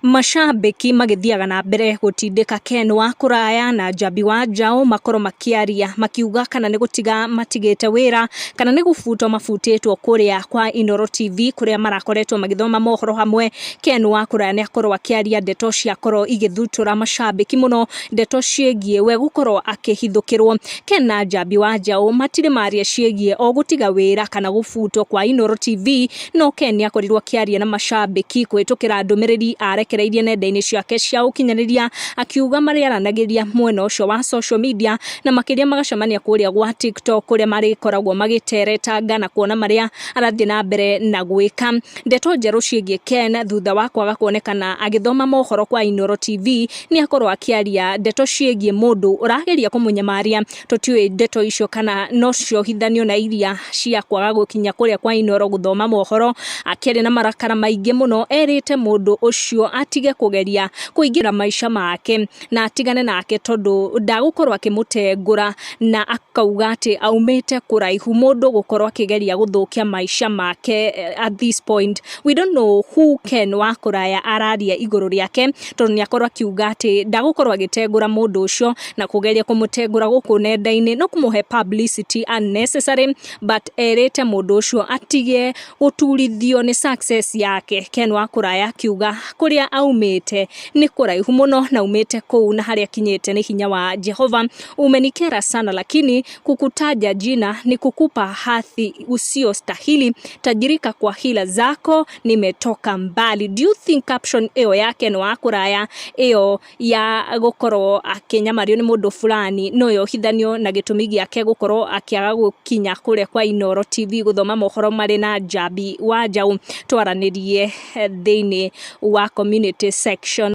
Mashabiki magithiaga na mbere gutindika Ken wa Kuraya na Njambi wa Njau makoro makiaria makiuga kana ni gutiga matigite wira kana ni gufutwo mafutitwo kuria kwa Inooro TV kuria marakoretwo magithoma mohoro hamwe. Ken wa Kuraya ni akorwo akiaria ndeto cia korwo igithutura mashabiki muno, ndeto ciegie we gukorwo akihithukirwo. Ken na Njambi wa Njau matire maria ciegie o gutiga wira kana gufutwo kwa Inooro TV, no Ken ni akorirwo akiaria na mashabiki kwitukira ndumiriri arekereirie nenda-ini ciake cia ukinyaniria akiuga mari aranagiria mwena ucio wa social media na makiria magacemania kuria gwa TikTok kuria mari koragwo magiteretanga na kuona maria arathie na mbere na gwika. Ndeto njeru ciegie Ken thutha wa kwaga kuonekana agithoma mohoro kwa Inooro TV ni akorwo akiaria ndeto ciegie mundu urageria kumunyamaria. Tutiwe ndeto icio kana no cio hithanio na iria cia kwaga gukinya kuria kwa Inooro guthoma mohoro. Akiaria na marakara maingi muno, erite mundu ucio atige kugeria kuingira maisha make na atigane nake tondu ndagukorwo akimutengura, na akauga ati aumite kuraihu mundu gukorwo akigeria guthukia maisha make. At this point we don't know who Ken wa Kuraya araria iguru riake, tondu ni akorwo akiuga ati ndagukorwo agitengura mundu ucio na kugeria kumutengura guku nenda-ini no kumuhe publicity unnecessary, but erite mundu ucio atige guturithio ni success yake. Ken wa Kuraya akiuga kuria aumite ni kuraihu muno na umite kuu na haria kinyete ni hinya wa Jehova. Umenikera sana, lakini kukutaja jina ni kukupa hadhi usio stahili. Tajirika kwa hila zako, nimetoka mbali. Do you think caption eo ya Ken wa Kuraya eo ya gukorwo akinyamario ni mundu fulani no yo hithanio na gitumi giake gukorwo akiaga gukinya kuria kwa Inooro TV guthoma mohoro mari na Njambi wa Njau? Twaranirie thiini wa community section.